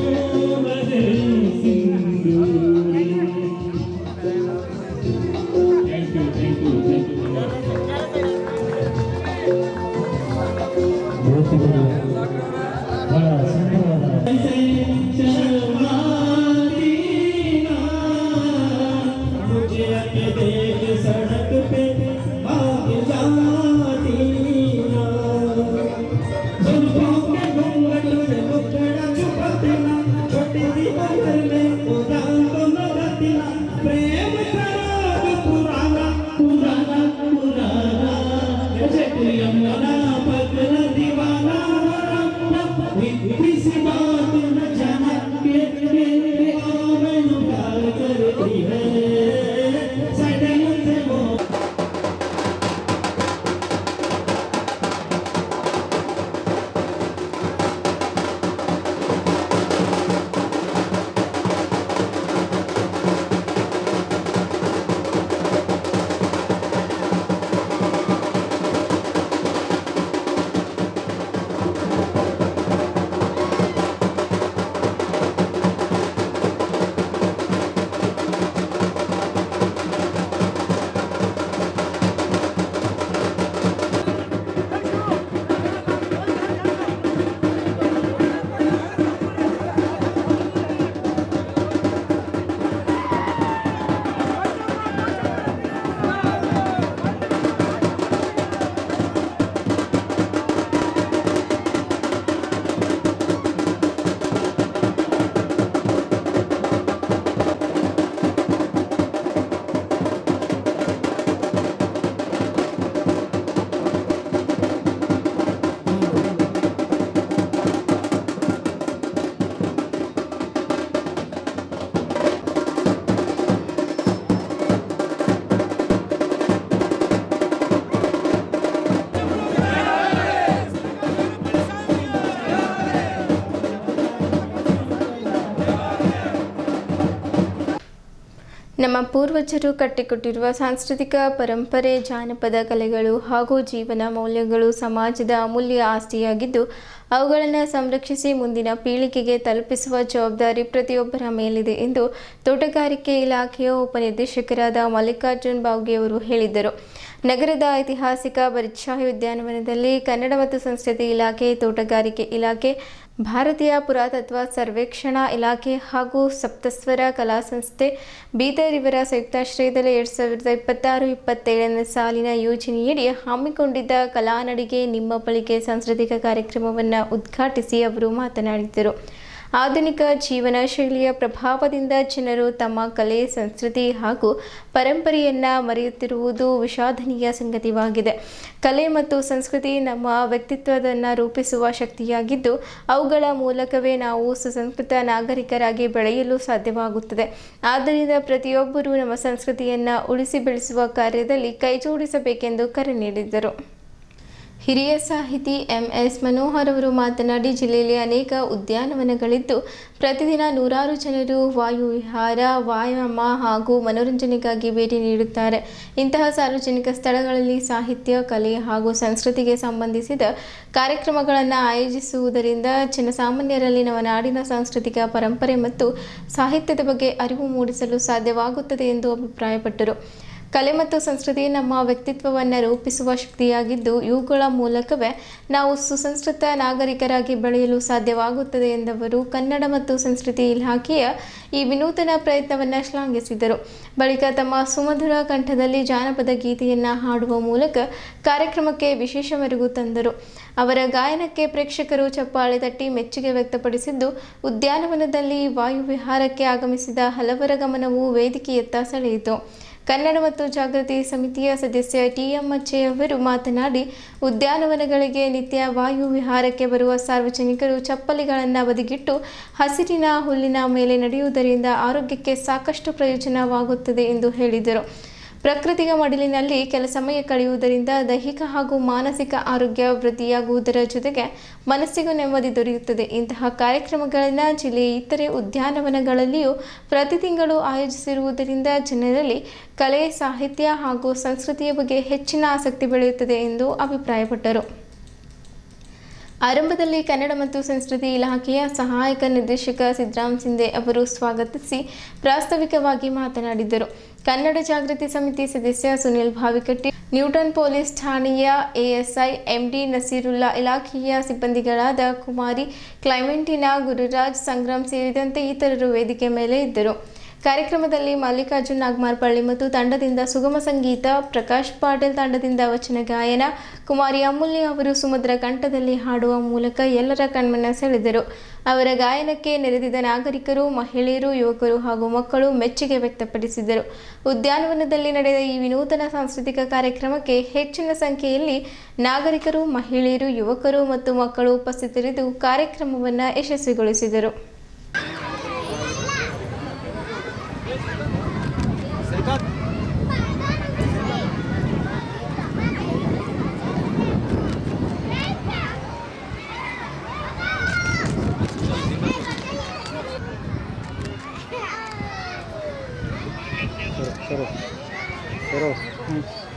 ನಮ್ಮ ಪೂರ್ವಜರು ಕಟ್ಟಿಕೊಟ್ಟಿರುವ ಸಾಂಸ್ಕೃತಿಕ ಪರಂಪರೆ, ಜಾನಪದ ಕಲೆಗಳು ಹಾಗೂ ಜೀವನ ಮೌಲ್ಯಗಳು ಸಮಾಜದ ಅಮೂಲ್ಯ ಆಸ್ತಿಯಾಗಿದ್ದು ಅವುಗಳನ್ನು ಸಂರಕ್ಷಿಸಿ ಮುಂದಿನ ಪೀಳಿಗೆಗೆ ತಲುಪಿಸುವ ಜವಾಬ್ದಾರಿ ಪ್ರತಿಯೊಬ್ಬರ ಮೇಲಿದೆ ಎಂದು ತೋಟಗಾರಿಕೆ ಇಲಾಖೆಯ ಉಪನಿರ್ದೇಶಕರಾದ ಮಲ್ಲಿಕಾರ್ಜುನ್ ಬಾವ್ಗೆಯವರು ಹೇಳಿದರು. ನಗರದ ಐತಿಹಾಸಿಕ ಬರಿಚ್ಚಾಹಿ ಉದ್ಯಾನವನದಲ್ಲಿ ಕನ್ನಡ ಮತ್ತು ಸಂಸ್ಕೃತಿ ಇಲಾಖೆ, ತೋಟಗಾರಿಕೆ ಇಲಾಖೆ, ಭಾರತೀಯ ಪುರಾತತ್ವ ಸರ್ವೇಕ್ಷಣಾ ಇಲಾಖೆ ಹಾಗೂ ಸಪ್ತಸ್ವರ ಕಲಾ ಸಂಸ್ಥೆ ಬೀದರ್ ಇವರ ಸಂಯುಕ್ತಾಶ್ರಯದಲ್ಲಿ 2026-27ನೇ ಸಾಲಿನ ಯೋಜನೆಯಡಿ ಹಮ್ಮಿಕೊಂಡಿದ್ದ ಕಲಾನಡಿಗೆ ನಿಮ್ಮ ಬಳಿಗೆ ಸಾಂಸ್ಕೃತಿಕ ಕಾರ್ಯಕ್ರಮವನ್ನು ಉದ್ಘಾಟಿಸಿ ಅವರು ಮಾತನಾಡಿದರು. ಆಧುನಿಕ ಜೀವನ ಶೈಲಿಯ ಪ್ರಭಾವದಿಂದ ಜನರು ತಮ್ಮ ಕಲೆ, ಸಂಸ್ಕೃತಿ ಹಾಗೂ ಪರಂಪರೆಯನ್ನು ಮರೆಯುತ್ತಿರುವುದು ವಿಷಾದನೀಯ ಸಂಗತಿಯಾಗಿದೆ. ಕಲೆ ಮತ್ತು ಸಂಸ್ಕೃತಿ ನಮ್ಮ ವ್ಯಕ್ತಿತ್ವವನ್ನು ರೂಪಿಸುವ ಶಕ್ತಿಯಾಗಿದ್ದು ಅವುಗಳ ಮೂಲಕವೇ ನಾವು ಸುಸಂಸ್ಕೃತ ನಾಗರಿಕರಾಗಿ ಬೆಳೆಯಲು ಸಾಧ್ಯವಾಗುತ್ತದೆ. ಆದ್ದರಿಂದ ಪ್ರತಿಯೊಬ್ಬರೂ ನಮ್ಮ ಸಂಸ್ಕೃತಿಯನ್ನು ಉಳಿಸಿ ಬೆಳೆಸುವ ಕಾರ್ಯದಲ್ಲಿ ಕೈಜೋಡಿಸಬೇಕೆಂದು ಕರೆ ನೀಡಿದರು. ಹಿರಿಯ ಸಾಹಿತಿ MS ಮನೋಹರ್ ಅವರು ಮಾತನಾಡಿ, ಜಿಲ್ಲೆಯಲ್ಲಿ ಅನೇಕ ಉದ್ಯಾನವನಗಳಿದ್ದು ಪ್ರತಿದಿನ ನೂರಾರು ಜನರು ವಾಯುವಿಹಾರ, ವ್ಯಾಯಾಮ ಹಾಗೂ ಮನೋರಂಜನೆಗಾಗಿ ಭೇಟಿ ನೀಡುತ್ತಾರೆ. ಇಂತಹ ಸಾರ್ವಜನಿಕ ಸ್ಥಳಗಳಲ್ಲಿ ಸಾಹಿತ್ಯ, ಕಲೆ ಹಾಗೂ ಸಂಸ್ಕೃತಿಗೆ ಸಂಬಂಧಿಸಿದ ಕಾರ್ಯಕ್ರಮಗಳನ್ನು ಆಯೋಜಿಸುವುದರಿಂದ ಜನಸಾಮಾನ್ಯರಲ್ಲಿ ನಮ್ಮ ನಾಡಿನ ಸಾಂಸ್ಕೃತಿಕ ಪರಂಪರೆ ಮತ್ತು ಸಾಹಿತ್ಯದ ಬಗ್ಗೆ ಅರಿವು ಮೂಡಿಸಲು ಸಾಧ್ಯವಾಗುತ್ತದೆ ಎಂದು ಅಭಿಪ್ರಾಯಪಟ್ಟರು. ಕಲೆ ಮತ್ತು ಸಂಸ್ಕೃತಿ ನಮ್ಮ ವ್ಯಕ್ತಿತ್ವವನ್ನು ರೂಪಿಸುವ ಶಕ್ತಿಯಾಗಿದ್ದು ಇವುಗಳ ಮೂಲಕವೇ ನಾವು ಸುಸಂಸ್ಕೃತ ನಾಗರಿಕರಾಗಿ ಬೆಳೆಯಲು ಸಾಧ್ಯವಾಗುತ್ತದೆ ಎಂದವರು ಕನ್ನಡ ಮತ್ತು ಸಂಸ್ಕೃತಿ ಇಲಾಖೆಯ ಈ ವಿನೂತನ ಪ್ರಯತ್ನವನ್ನು ಶ್ಲಾಘಿಸಿದರು. ಬಳಿಕ ತಮ್ಮ ಸುಮಧುರ ಕಂಠದಲ್ಲಿ ಜಾನಪದ ಗೀತೆಯನ್ನು ಹಾಡುವ ಮೂಲಕ ಕಾರ್ಯಕ್ರಮಕ್ಕೆ ವಿಶೇಷ ಮೆರುಗು ತಂದರು. ಅವರ ಗಾಯನಕ್ಕೆ ಪ್ರೇಕ್ಷಕರು ಚಪ್ಪಾಳೆ ತಟ್ಟಿ ಮೆಚ್ಚುಗೆ ವ್ಯಕ್ತಪಡಿಸಿದ್ದು, ಉದ್ಯಾನವನದಲ್ಲಿ ವಾಯುವಿಹಾರಕ್ಕೆ ಆಗಮಿಸಿದ ಹಲವರ ಗಮನವು ವೇದಿಕೆಯತ್ತ ಸೆಳೆಯಿತು. ಕನ್ನಡ ಮತ್ತು ಜಾಗೃತಿ ಸಮಿತಿಯ ಸದಸ್ಯ TM ಅಚ್ಚಯ್ಯವರು ಮಾತನಾಡಿ, ಉದ್ಯಾನವನಗಳಿಗೆ ನಿತ್ಯ ವಾಯು ವಿಹಾರಕ್ಕೆ ಬರುವ ಸಾರ್ವಜನಿಕರು ಚಪ್ಪಲಿಗಳನ್ನು ಬದಿಗಿಟ್ಟು ಹಸಿರಿನ ಹುಲ್ಲಿನ ಮೇಲೆ ನಡೆಯುವುದರಿಂದ ಆರೋಗ್ಯಕ್ಕೆ ಸಾಕಷ್ಟು ಪ್ರಯೋಜನವಾಗುತ್ತದೆ ಎಂದು ಹೇಳಿದರು. ಪ್ರಕೃತಿಯ ಮಡಿಲಿನಲ್ಲಿ ಕೆಲ ಸಮಯ ಕಳೆಯುವುದರಿಂದ ದೈಹಿಕ ಹಾಗೂ ಮಾನಸಿಕ ಆರೋಗ್ಯ ವೃದ್ಧಿಯಾಗುವುದರ ಜೊತೆಗೆ ಮನಸ್ಸಿಗೂ ನೆಮ್ಮದಿ ದೊರೆಯುತ್ತದೆ. ಇಂತಹ ಕಾರ್ಯಕ್ರಮಗಳನ್ನು ಜಿಲ್ಲೆಯ ಇತರೆ ಉದ್ಯಾನವನಗಳಲ್ಲಿಯೂ ಪ್ರತಿ ತಿಂಗಳು ಆಯೋಜಿಸಿರುವುದರಿಂದ ಜನರಲ್ಲಿ ಕಲೆ, ಸಾಹಿತ್ಯ ಹಾಗೂ ಸಂಸ್ಕೃತಿಯ ಬಗ್ಗೆ ಹೆಚ್ಚಿನ ಆಸಕ್ತಿ ಬೆಳೆಯುತ್ತದೆ ಎಂದು ಅಭಿಪ್ರಾಯಪಟ್ಟರು. ಆರಂಭದಲ್ಲಿ ಕನ್ನಡ ಮತ್ತು ಸಂಸ್ಕೃತಿ ಇಲಾಖೆಯ ಸಹಾಯಕ ನಿರ್ದೇಶಕ ಸಿದ್ದರಾಮ್ ಸಿಂಧೆ ಅವರು ಸ್ವಾಗತಿಸಿ ಪ್ರಾಸ್ತಾವಿಕವಾಗಿ ಮಾತನಾಡಿದರು. ಕನ್ನಡ ಜಾಗೃತಿ ಸಮಿತಿ ಸದಸ್ಯ ಸುನಿಲ್ ಭಾವಿಕಟ್ಟಿ, ನ್ಯೂಟನ್ ಪೊಲೀಸ್ ಠಾಣೆಯ ಎಎಸ್ಐ ಎಂಡಿ ನಸೀರುಲ್ಲಾ, ಇಲಾಖೆಯ ಸಿಬ್ಬಂದಿಗಳಾದ ಕುಮಾರಿ, ಕ್ಲೈಮೆಂಟಿನಾ, ಗುರುರಾಜ್, ಸಂಗ್ರಾಮ್ ಸೇರಿದಂತೆ ಇತರರು ವೇದಿಕೆ ಮೇಲೆ ಇದ್ದರು. ಕಾರ್ಯಕ್ರಮದಲ್ಲಿ ಮಲ್ಲಿಕಾರ್ಜುನ್ ನಾಗಮಾರ್ಪಳ್ಳಿ ಮತ್ತು ತಂಡದಿಂದ ಸುಗಮ ಸಂಗೀತ, ಪ್ರಕಾಶ್ ಪಾಟೀಲ್ ತಂಡದಿಂದ ವಚನ ಗಾಯನ, ಕುಮಾರಿ ಅಮೂಲ್ಯ ಅವರು ಸುಮಧುರ ಕಂಠದಲ್ಲಿ ಹಾಡುವ ಮೂಲಕ ಎಲ್ಲರ ಕಣ್ಮನ ಸೆಳೆದರು. ಅವರ ಗಾಯನಕ್ಕೆ ನೆರೆದಿದ್ದ ನಾಗರಿಕರು, ಮಹಿಳೆಯರು, ಯುವಕರು ಹಾಗೂ ಮಕ್ಕಳು ಮೆಚ್ಚುಗೆ ವ್ಯಕ್ತಪಡಿಸಿದರು. ಉದ್ಯಾನವನದಲ್ಲಿ ನಡೆದ ಈ ವಿನೂತನ ಸಾಂಸ್ಕೃತಿಕ ಕಾರ್ಯಕ್ರಮಕ್ಕೆ ಹೆಚ್ಚಿನ ಸಂಖ್ಯೆಯಲ್ಲಿ ನಾಗರಿಕರು, ಮಹಿಳೆಯರು, ಯುವಕರು ಮತ್ತು ಮಕ್ಕಳು ಉಪಸ್ಥಿತರಿದ್ದು ಕಾರ್ಯಕ್ರಮವನ್ನು ಯಶಸ್ವಿಗೊಳಿಸಿದರು.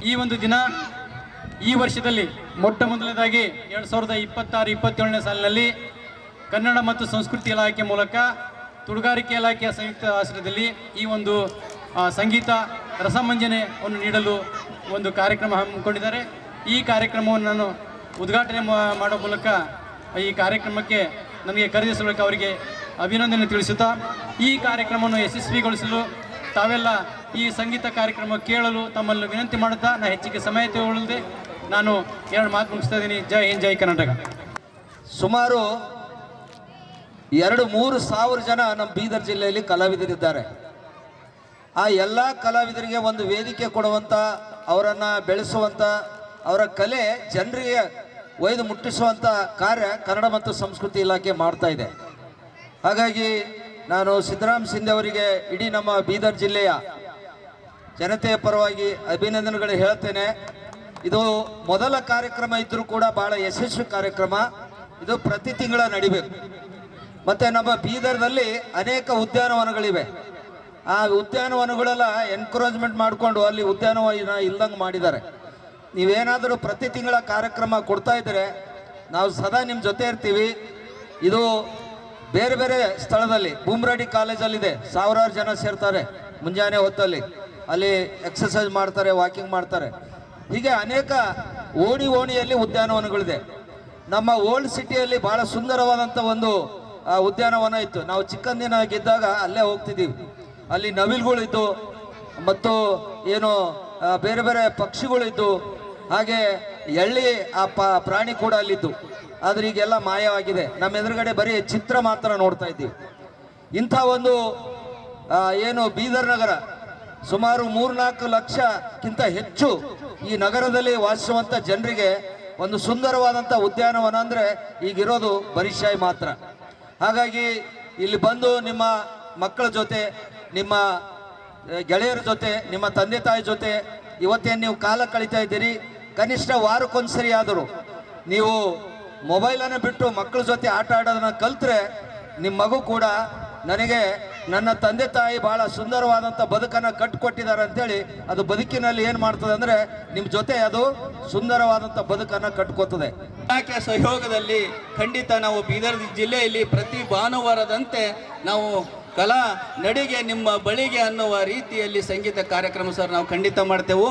ಈ ಒಂದು ದಿನ ಈ ವರ್ಷದಲ್ಲಿ ಮೊಟ್ಟ ಮೊದಲನೇದಾಗಿ 2026-27ನೇ ಸಾಲಿನಲ್ಲಿ ಕನ್ನಡ ಮತ್ತು ಸಂಸ್ಕೃತಿ ಇಲಾಖೆ ಮೂಲಕ ತುಡುಗಾರಿಕೆ ಇಲಾಖೆಯ ಸಂಯುಕ್ತ ಆಶ್ರಯದಲ್ಲಿ ಈ ಒಂದು ಸಂಗೀತ ರಸಮಂಜನೆಯನ್ನು ನೀಡಲು ಒಂದು ಕಾರ್ಯಕ್ರಮ ಹಮ್ಮಿಕೊಂಡಿದ್ದಾರೆ. ಈ ಕಾರ್ಯಕ್ರಮವನ್ನು ನಾನು ಉದ್ಘಾಟನೆ ಮಾಡೋ ಮೂಲಕ ಈ ಕಾರ್ಯಕ್ರಮಕ್ಕೆ ನನಗೆ ಕರೆದಿಸಬೇಕು ಅವರಿಗೆ ಅಭಿನಂದನೆ ತಿಳಿಸುತ್ತಾ, ಈ ಕಾರ್ಯಕ್ರಮವನ್ನು ಯಶಸ್ವಿಗೊಳಿಸಲು ತಾವೆಲ್ಲ ಈ ಸಂಗೀತ ಕಾರ್ಯಕ್ರಮ ಕೇಳಲು ತಮ್ಮಲ್ಲಿ ವಿನಂತಿ ಮಾಡುತ್ತಾ ನಾನು ಹೆಚ್ಚಿಗೆ ಸಮಯ ತಗೊಳ್ಳದೆ ನಾನು 2 ಮಾತು ಮುಗಿಸ್ತಾ ಇದ್ದೀನಿ. ಜೈ ಹಿಂದ್, ಜೈ ಕರ್ನಾಟಕ. ಸುಮಾರು 2-3 ಸಾವಿರ ಜನ ನಮ್ಮ ಬೀದರ್ ಜಿಲ್ಲೆಯಲ್ಲಿ ಕಲಾವಿದರಿದ್ದಾರೆ. ಆ ಎಲ್ಲ ಕಲಾವಿದರಿಗೆ ಒಂದು ವೇದಿಕೆ ಕೊಡುವಂಥ, ಅವರನ್ನು ಬೆಳೆಸುವಂಥ, ಅವರ ಕಲೆ ಜನರಿಗೆ ಒಯ್ದು ಮುಟ್ಟಿಸುವಂಥ ಕಾರ್ಯ ಕನ್ನಡ ಮತ್ತು ಸಂಸ್ಕೃತಿ ಇಲಾಖೆ ಮಾಡ್ತಾ ಇದೆ. ಹಾಗಾಗಿ ನಾನು ಸಿದ್ದರಾಮ್ ಸಿಂಧೆ ಅವರಿಗೆ ಇಡೀ ನಮ್ಮ ಬೀದರ್ ಜಿಲ್ಲೆಯ ಜನತೆಯ ಪರವಾಗಿ ಅಭಿನಂದನೆಗಳು ಹೇಳ್ತೇನೆ. ಇದು ಮೊದಲ ಕಾರ್ಯಕ್ರಮ ಇದ್ದರೂ ಕೂಡ ಭಾಳ ಯಶಸ್ವಿ ಕಾರ್ಯಕ್ರಮ. ಇದು ಪ್ರತಿ ತಿಂಗಳ ನಡಿಬೇಕು. ಮತ್ತು ನಮ್ಮ ಬೀದರ್ನಲ್ಲಿ ಅನೇಕ ಉದ್ಯಾನವನಗಳಿವೆ. ಆ ಉದ್ಯಾನವನಗಳೆಲ್ಲ ಎನ್ಕರೇಜ್ಮೆಂಟ್ ಮಾಡಿಕೊಂಡು ಅಲ್ಲಿ ಉದ್ಯಾನವನ ಇಲ್ದಂಗೆ ಮಾಡಿದ್ದಾರೆ. ನೀವೇನಾದರೂ ಪ್ರತಿ ತಿಂಗಳ ಕಾರ್ಯಕ್ರಮ ಕೊಡ್ತಾ ಇದ್ದರೆ ನಾವು ಸದಾ ನಿಮ್ಮ ಜೊತೆ ಇರ್ತೀವಿ. ಇದು ಬೇರೆ ಬೇರೆ ಸ್ಥಳದಲ್ಲಿ ಬೂಮ್ರಡಿ ಕಾಲೇಜಲ್ಲಿದೆ, ಸಾವಿರಾರು ಜನ ಸೇರ್ತಾರೆ ಮುಂಜಾನೆ ಹೊತ್ತಲ್ಲಿ. ಅಲ್ಲಿ ಎಕ್ಸಸೈಸ್ ಮಾಡ್ತಾರೆ, ವಾಕಿಂಗ್ ಮಾಡ್ತಾರೆ. ಹೀಗೆ ಅನೇಕ ಓಣಿಯಲ್ಲಿ ಉದ್ಯಾನವನಗಳಿದೆ. ನಮ್ಮ ಓಲ್ಡ್ ಸಿಟಿಯಲ್ಲಿ ಭಾಳ ಸುಂದರವಾದಂಥ ಒಂದು ಉದ್ಯಾನವನ ಇತ್ತು. ನಾವು ಚಿಕ್ಕಂದಿನಾಗಿದ್ದಾಗ ಅಲ್ಲೇ ಹೋಗ್ತಿದ್ದೀವಿ. ಅಲ್ಲಿ ನವಿಲುಗಳಿದ್ದು ಮತ್ತು ಏನು ಬೇರೆ ಬೇರೆ ಪಕ್ಷಿಗಳಿದ್ದು, ಹಾಗೆ ಎಳ್ಳಿ ಪ್ರಾಣಿ ಕೂಡ ಅಲ್ಲಿದ್ದು. ಆದರೆ ಈಗೆಲ್ಲ ಮಾಯವಾಗಿದೆ. ನಮ್ಮ ಎದುರುಗಡೆ ಬರೀ ಚಿತ್ರ ಮಾತ್ರ ನೋಡ್ತಾ ಇದ್ದೀವಿ. ಇಂಥ ಒಂದು ಏನು ಬೀದರ್ ನಗರ ಸುಮಾರು 3-4 ಲಕ್ಷಕ್ಕಿಂತ ಹೆಚ್ಚು ಈ ನಗರದಲ್ಲಿ ವಾಸಿಸುವಂಥ ಜನರಿಗೆ ಒಂದು ಸುಂದರವಾದಂಥ ಉದ್ಯಾನವನ ಅಂದರೆ ಈಗಿರೋದು ಬರಿಶಾಯಿ ಮಾತ್ರ. ಹಾಗಾಗಿ ಇಲ್ಲಿ ಬಂದು ನಿಮ್ಮ ಮಕ್ಕಳ ಜೊತೆ, ನಿಮ್ಮ ಗೆಳೆಯರ ಜೊತೆ, ನಿಮ್ಮ ತಂದೆ ತಾಯಿ ಜೊತೆ ಇವತ್ತೇನು ನೀವು ಕಾಲ ಕಳೀತಾ ಇದ್ದೀರಿ, ಕನಿಷ್ಠ ವಾರಕ್ಕೊಂದ್ಸರಿ ಆದರೂ ನೀವು ಮೊಬೈಲನ್ನು ಬಿಟ್ಟು ಮಕ್ಕಳ ಜೊತೆ ಆಟ ಆಡೋದನ್ನ ಕಲ್ತ್ರೆ ನಿಮ್ಮ ಮಗು ಕೂಡ ನನಗೆ ನನ್ನ ತಂದೆ ತಾಯಿ ಭಾಳ ಸುಂದರವಾದಂಥ ಬದುಕನ್ನು ಕಟ್ಟಿಕೊಟ್ಟಿದ್ದಾರೆ ಅಂತೇಳಿ ಅದು ಬದುಕಿನಲ್ಲಿ ಏನು ಮಾಡ್ತದೆ ಅಂದರೆ ನಿಮ್ಮ ಜೊತೆ ಅದು ಸುಂದರವಾದಂಥ ಬದುಕನ್ನು ಕಟ್ಕೋತದೆ. ಇಲಾಖೆ ಸಹಯೋಗದಲ್ಲಿ ಖಂಡಿತ ನಾವು ಬೀದರ್ ಜಿಲ್ಲೆಯಲ್ಲಿ ಪ್ರತಿ ಭಾನುವಾರದಂತೆ ನಾವು ಕಲಾ ನಡಿಗೆ ನಿಮ್ಮ ಬಳಿಗೆ ಅನ್ನುವ ರೀತಿಯಲ್ಲಿ ಸಂಗೀತ ಕಾರ್ಯಕ್ರಮ ಸರ್ ನಾವು ಖಂಡಿತ ಮಾಡ್ತೇವೆ.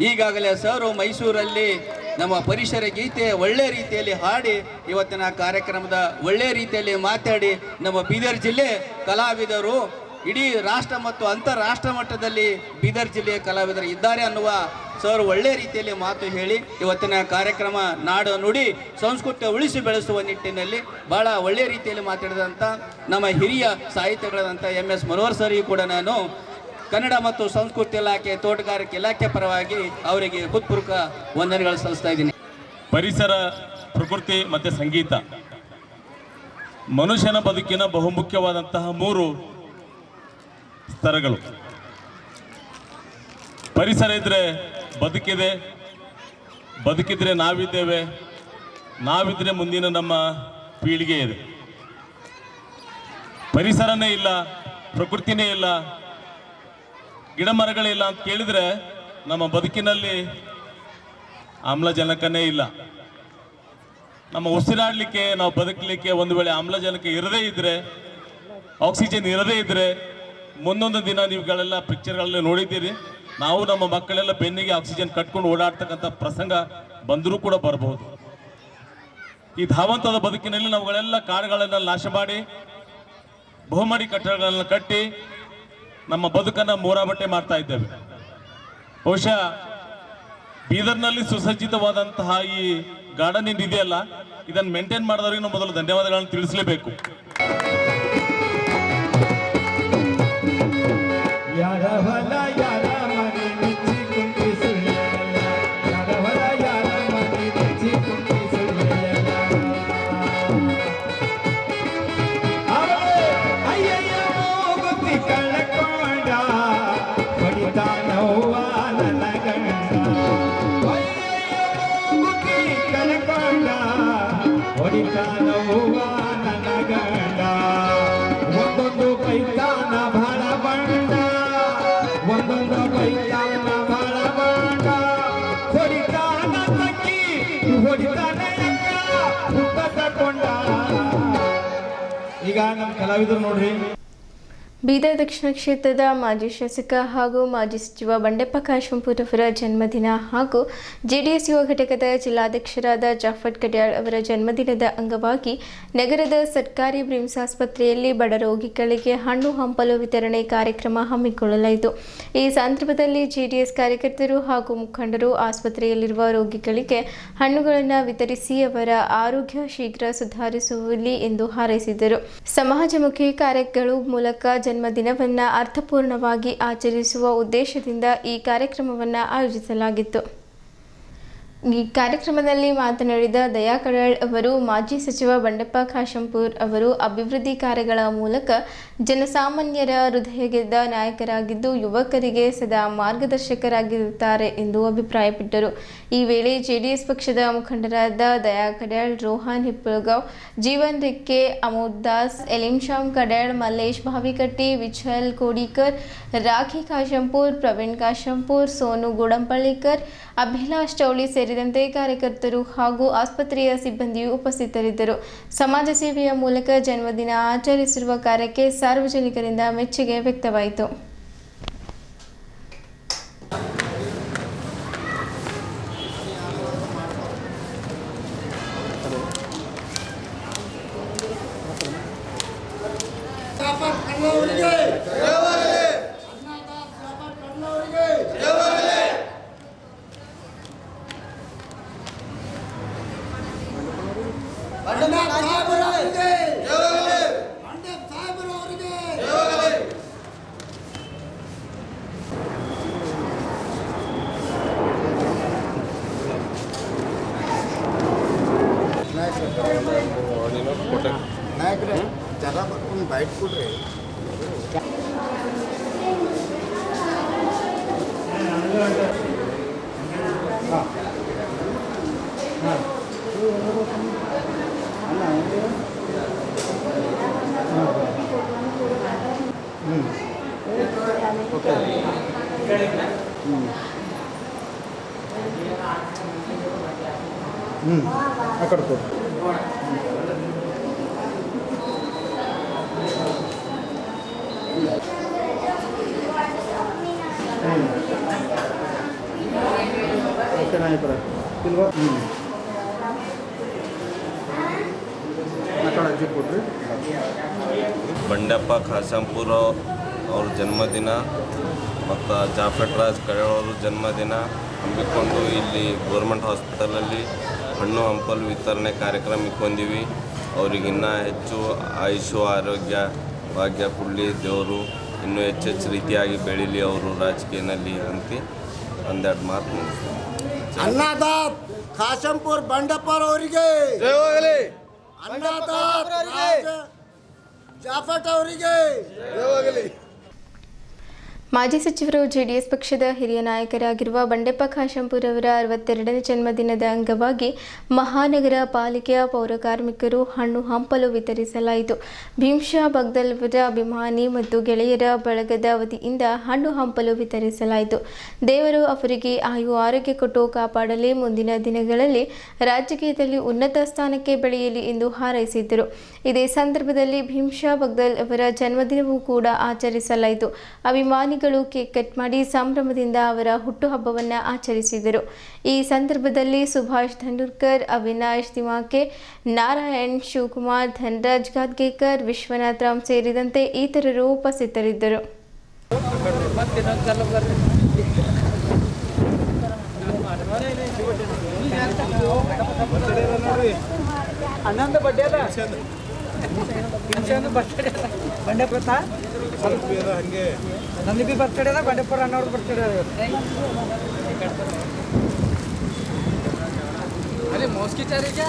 ಈಗಾಗಲೇ ಸರ್ ಮೈಸೂರಲ್ಲಿ ನಮ್ಮ ಪರಿಸರ ಗೀತೆ ಒಳ್ಳೆ ರೀತಿಯಲ್ಲಿ ಹಾಡಿ ಇವತ್ತಿನ ಕಾರ್ಯಕ್ರಮದ ಒಳ್ಳೆ ರೀತಿಯಲ್ಲಿ ಮಾತಾಡಿ ನಮ್ಮ ಬೀದರ್ ಜಿಲ್ಲೆ ಕಲಾವಿದರು ಇಡೀ ರಾಷ್ಟ್ರ ಮತ್ತು ಅಂತಾರಾಷ್ಟ್ರ ಮಟ್ಟದಲ್ಲಿ ಬೀದರ್ ಜಿಲ್ಲೆಯ ಕಲಾವಿದರು ಇದ್ದಾರೆ ಅನ್ನುವ ಸರ್ ಒಳ್ಳೆ ರೀತಿಯಲ್ಲಿ ಮಾತು ಹೇಳಿ ಇವತ್ತಿನ ಕಾರ್ಯಕ್ರಮ ನಾಡು ನುಡಿ ಸಂಸ್ಕೃತಿ ಉಳಿಸಿ ಬೆಳೆಸುವ ನಿಟ್ಟಿನಲ್ಲಿ ಭಾಳ ಒಳ್ಳೆ ರೀತಿಯಲ್ಲಿ ಮಾತಾಡಿದಂಥ ನಮ್ಮ ಹಿರಿಯ ಸಾಹಿತ್ಯಗಳಾದಂಥ MS ಮನೋಹರ್ ಸರಿಗೂ ಕೂಡ ನಾನು ಕನ್ನಡ ಮತ್ತು ಸಂಸ್ಕೃತಿ ಇಲಾಖೆ, ತೋಟಗಾರಿಕೆ ಇಲಾಖೆ ಪರವಾಗಿ ಅವರಿಗೆ ಹೃತ್ಪೂರ್ವಕ ವಂದನೆಗಳು ಸಲ್ಲಿಸ್ತಾ ಇದ್ದೀನಿ. ಪರಿಸರ, ಪ್ರಕೃತಿ ಮತ್ತು ಸಂಗೀತ ಮನುಷ್ಯನ ಬದುಕಿನ ಬಹುಮುಖ್ಯವಾದಂತಹ 3 ಸ್ತರಗಳು. ಪರಿಸರ ಇದ್ದರೆ ಬದುಕಿದೆ, ಬದುಕಿದ್ರೆ ನಾವಿದ್ದೇವೆ, ನಾವಿದ್ರೆ ಮುಂದಿನ ನಮ್ಮ ಪೀಳಿಗೆ ಇದೆ. ಪರಿಸರನೇ ಇಲ್ಲ, ಪ್ರಕೃತಿನೇ ಇಲ್ಲ, ಗಿಡ ಮರಗಳೇ ಇಲ್ಲ ಅಂತ ಕೇಳಿದರೆ ನಮ್ಮ ಬದುಕಿನಲ್ಲಿ ಆಮ್ಲಜನಕನೇ ಇಲ್ಲ. ನಮ್ಮ ಉಸಿರಾಡಲಿಕ್ಕೆ, ನಾವು ಬದುಕಲಿಕ್ಕೆ ಒಂದು ವೇಳೆ ಆಮ್ಲಜನಕ ಇರದೇ ಇದ್ದರೆ, ಆಕ್ಸಿಜನ್ ಇರದೇ ಇದ್ದರೆ, ಮುಂದೊಂದು ದಿನ ನೀವುಗಳೆಲ್ಲ ಪಿಕ್ಚರ್ಗಳಲ್ಲಿ ನೋಡಿದ್ದೀರಿ, ನಾವು ನಮ್ಮ ಮಕ್ಕಳೆಲ್ಲ ಬೆನ್ನಿಗೆ ಆಕ್ಸಿಜನ್ ಕಟ್ಕೊಂಡು ಓಡಾಡ್ತಕ್ಕಂಥ ಪ್ರಸಂಗ ಬಂದರೂ ಕೂಡ ಬರಬಹುದು. ಈ ಧಾವಂತದ ಬದುಕಿನಲ್ಲಿ ನಾವುಗಳೆಲ್ಲ ಕಾಡುಗಳನ್ನು ನಾಶ ಮಾಡಿ ಬಹುಮಡಿ ಕಟ್ಟಡಗಳನ್ನು ಕಟ್ಟಿ ನಮ್ಮ ಬದುಕನ್ನು ಮೂರಾಬಟ್ಟೆ ಮಾಡ್ತಾ ಇದ್ದೇವೆ. ಬಹುಶಃ ಬೀದರ್ನಲ್ಲಿ ಸುಸಜ್ಜಿತವಾದಂತಹ ಈ ಗಾರ್ಡನ್ ಇದೆಯಲ್ಲ, ಇದನ್ನು ಮೇಂಟೈನ್ ಮಾಡಿದವರಿಗೆ ನಾವು ಮೊದಲು ಧನ್ಯವಾದಗಳನ್ನು ತಿಳಿಸಲೇಬೇಕು. ಒಂದೊಂದು ಪೈತಾನ ಬಹಳ ಬಂಡ, ಒಂದೊಂದು ಪೈತಾನ ಬಹಳ ಬಂಡ, ಹೊಡಿತಾನ ತಕ್ಕಿ ಹೊಡಿತಾನ ತಕೊಂಡ. ಈಗ ನಮ್ಮ ಕಲಾವಿದರು ನೋಡ್ರಿ. ಬೀದರ್ ದಕ್ಷಿಣ ಕ್ಷೇತ್ರದ ಮಾಜಿ ಶಾಸಕ ಹಾಗೂ ಮಾಜಿ ಸಚಿವ ಬಂಡೆಪ್ಪ ಕಾಶೆಂಪೂರ್ ಅವರ ಜನ್ಮದಿನ ಹಾಗೂ ಜೆಡಿಎಸ್ ಯುವ ಘಟಕದ ಜಿಲ್ಲಾಧ್ಯಕ್ಷರಾದ ಜಾಫರ್ ಕಡ್ಯಾಳ್ ಅವರ ಜನ್ಮದಿನದ ಅಂಗವಾಗಿ ನಗರದ ಸರ್ಕಾರಿ ಬ್ರಿಮ್ಸ್ ಆಸ್ಪತ್ರೆಯಲ್ಲಿ ಬಡ ರೋಗಿಗಳಿಗೆ ಹಣ್ಣು ಹಂಪಲು ವಿತರಣೆ ಕಾರ್ಯಕ್ರಮ ಹಮ್ಮಿಕೊಳ್ಳಲಾಯಿತು. ಈ ಸಂದರ್ಭದಲ್ಲಿ ಜೆಡಿಎಸ್ ಕಾರ್ಯಕರ್ತರು ಹಾಗೂ ಮುಖಂಡರು ಆಸ್ಪತ್ರೆಯಲ್ಲಿರುವ ರೋಗಿಗಳಿಗೆ ಹಣ್ಣುಗಳನ್ನು ವಿತರಿಸಿ ಅವರ ಆರೋಗ್ಯ ಶೀಘ್ರ ಸುಧಾರಿಸುವಲ್ಲಿ ಎಂದು ಹಾರೈಸಿದರು. ಸಮಾಜಮುಖಿ ಕಾರ್ಯಗಳ ಮೂಲಕ ಜನ್ಮದಿನವನ್ನು ಅರ್ಥಪೂರ್ಣವಾಗಿ ಆಚರಿಸುವ ಉದ್ದೇಶದಿಂದ ಈ ಕಾರ್ಯಕ್ರಮವನ್ನು ಆಯೋಜಿಸಲಾಗಿತ್ತು. ಈ ಕಾರ್ಯಕ್ರಮದಲ್ಲಿ ಮಾತನಾಡಿದ ದಯಾ ಕಡ್ಯಾಳ್ ಅವರು, ಮಾಜಿ ಸಚಿವ ಬಂಡೆಪ್ಪ ಕಾಶೆಂಪೂರ್ ಅವರು ಅಭಿವೃದ್ಧಿ ಕಾರ್ಯಗಳ ಮೂಲಕ ಜನಸಾಮಾನ್ಯರ ಹೃದಯ ಗೆದ್ದ ನಾಯಕರಾಗಿದ್ದು ಯುವಕರಿಗೆ ಸದಾ ಮಾರ್ಗದರ್ಶಕರಾಗಿರುತ್ತಾರೆ ಎಂದು ಅಭಿಪ್ರಾಯಪಟ್ಟರು. ಈ ವೇಳೆ ಜೆಡಿಎಸ್ ಪಕ್ಷದ ಮುಖಂಡರಾದ ದಯಾ ಕಡ್ಯಾಳ್, ರೋಹನ್ ಹಿಪ್ಪಳಗಾವ್, ಜೀವನ್ ರಿಕ್ಕೆ, ಅಮೋದ್ ದಾಸ್, ಎಲಿಂಶಾಮ್ ಕಡ್ಯಾಳ್, ಮಲ್ಲೇಶ್ ಭಾವಿಕಟ್ಟಿ, ವಿಠಲ್ ಕೋಡಿಕರ್, ರಾಖಿ ಕಾಶೆಂಪೂರ್, ಪ್ರವೀಣ್ ಕಾಶೆಂಪೂರ್, ಸೋನು ಗುಡಂಪಳ್ಳಿಕರ್, ಅಭಿಲಾಷ್ ಚೌಳಿ ಸೇರಿದಂತೆ ಕಾರ್ಯಕರ್ತರು ಹಾಗೂ ಆಸ್ಪತ್ರೆಯ ಸಿಬ್ಬಂದಿಯು ಉಪಸ್ಥಿತರಿದ್ದರು. ಸಮಾಜ ಸೇವೆಯ ಮೂಲಕ ಜನ್ಮದಿನ ಆಚರಿಸಿರುವ ಕಾರ್ಯಕ್ಕೆ ಸಾರ್ವಜನಿಕರಿಂದ ಮೆಚ್ಚುಗೆ ವ್ಯಕ್ತವಾಯಿತು. ನಾಯಕರೇ ಜರ ಒಂದು ಬೈಟ್ ಕೊಡ್ರಿ. అక్కడ ఓకే నాయకుడు పిలువ అక్కడ చెప్పు. ಬಂಡೆಪ್ಪ ಕಾಶೆಂಪೂರ್ ಅವ್ರ ಜನ್ಮದಿನ ಮತ್ತು ಜಾಫರ್ ಕಡ್ಯಾಳ್ ಅವ್ರ ಜನ್ಮದಿನ ಹಮ್ಮಿಕೊಂಡು ಇಲ್ಲಿ ಗೌರ್ಮೆಂಟ್ ಹಾಸ್ಪಿಟಲಲ್ಲಿ ಹಣ್ಣು ಹಂಪಲು ವಿತರಣೆ ಕಾರ್ಯಕ್ರಮ ಇಟ್ಕೊಂಡಿವಿ. ಅವ್ರಿಗೆ ಇನ್ನೂ ಹೆಚ್ಚು ಆಯುಷು ಆರೋಗ್ಯ ಭಾಗ್ಯ ಕೊಡಲಿ ದೇವರು, ಇನ್ನೂ ಹೆಚ್ಚೆಚ್ಚು ರೀತಿಯಾಗಿ ಬೆಳೀಲಿ ಅವರು ರಾಜಕೀಯದಲ್ಲಿ ಅಂತ ಒಂದೆರಡು ಮಾತು ಅನ್ನದಾತ್ ಕಾಶೆಂಪೂರ್ ಬಂಡೆಪ್ಪರವರಿಗೆ, ಅನ್ನದಾತ್ ಜಾಫರ್ ಅವರಿಗೆ. ಮಾಜಿ ಸಚಿವರು ಜೆಡಿಎಸ್ ಪಕ್ಷದ ಹಿರಿಯ ನಾಯಕರಾಗಿರುವ ಬಂಡೆಪ್ಪ ಖಾಶೆಂಪೂರ್ ಅವರ 62ನೇ ಜನ್ಮದಿನದ ಅಂಗವಾಗಿ ಮಹಾನಗರ ಪಾಲಿಕೆಯ ಪೌರ ಕಾರ್ಮಿಕರು ಹಣ್ಣು ಹಂಪಲು ವಿತರಿಸಲಾಯಿತು. ಭೀಮ್ಶಾ ಬಗ್ದಲ್ ಅವರ ಅಭಿಮಾನಿ ಮತ್ತು ಗೆಳೆಯರ ಬಳಗದ ವತಿಯಿಂದ ಹಣ್ಣು ಹಂಪಲು ವಿತರಿಸಲಾಯಿತು. ದೇವರು ಅವರಿಗೆ ಆಯು ಆರೋಗ್ಯ ಕೊಟ್ಟು ಕಾಪಾಡಲಿ, ಮುಂದಿನ ದಿನಗಳಲ್ಲಿ ರಾಜಕೀಯದಲ್ಲಿ ಉನ್ನತ ಸ್ಥಾನಕ್ಕೆ ಬೆಳೆಯಲಿ ಎಂದು ಹಾರೈಸಿದ್ದರು. ಇದೇ ಸಂದರ್ಭದಲ್ಲಿ ಭೀಮ್ಶಾ ಬಗ್ದಲ್ ಅವರ ಜನ್ಮದಿನವೂ ಕೂಡ ಆಚರಿಸಲಾಯಿತು. ಅಭಿಮಾನಿಗಳು ಕೇಕ್ ಕಟ್ ಮಾಡಿ ಸಂಭ್ರಮದಿಂದ ಅವರ ಹುಟ್ಟುಹಬ್ಬವನ್ನು ಆಚರಿಸಿದರು. ಈ ಸಂದರ್ಭದಲ್ಲಿ ಸುಭಾಷ್ ಧಂಡೂರ್ಕರ್, ಅವಿನಾಶ್ ದಿಮಾಕೆ, ನಾರಾಯಣ್, ಶಿವಕುಮಾರ್, ಧನರಾಜ್ ಗಾದ್ಗೇಕರ್, ವಿಶ್ವನಾಥ್ ರಾಮ್ ಸೇರಿದಂತೆ ಇತರರು ಉಪಸ್ಥಿತರಿದ್ದರು. ನಂದು ಬರ್ತಡೇ ಅದ, ಬಂಡೆಪುರ ಅನ್ನೋರು ಬರ್ತಡೇ ಅದೇ ಮೋಸ್ಕಿ ಚಾರಿಗೆ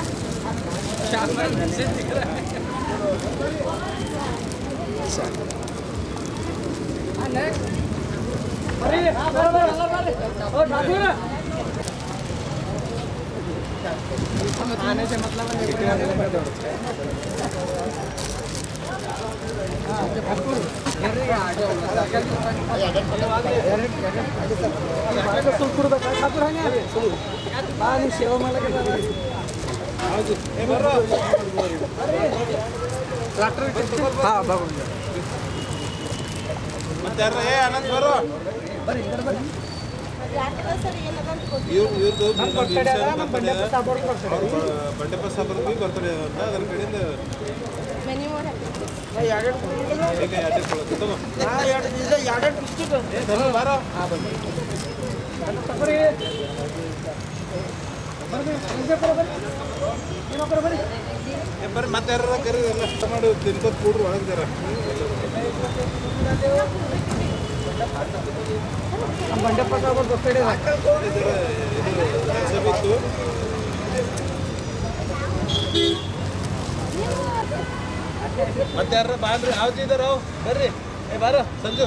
आने से मतलब सेवा ಬಂಡೆಪ್ಪ ಸಾಬರ್ ಬರ್ತಡೇ ಅಂತ ಅದರ ಕಡೆಯಿಂದ ಬರ್ರಿ ಮತ್ತೆ ಯಾರ ಕರಿ ಎಲ್ಲ ಇಷ್ಟ ಮಾಡಿ ತಿನ್ಕೋತ್ ಕೂಡ್ರು ಒಳಗ್ದಾರ ಬಂಡೆಪ್ಪ ಸಾಬರ್ ಬರ್ತಡೇ ಬಿತ್ತು ಮತ್ತೆ ಯಾರ ಬಾಂದ್ರಿ ಯಾವ್ದಿದಾರ ಬರ್ರಿ ಬಾರ ಸಂಜು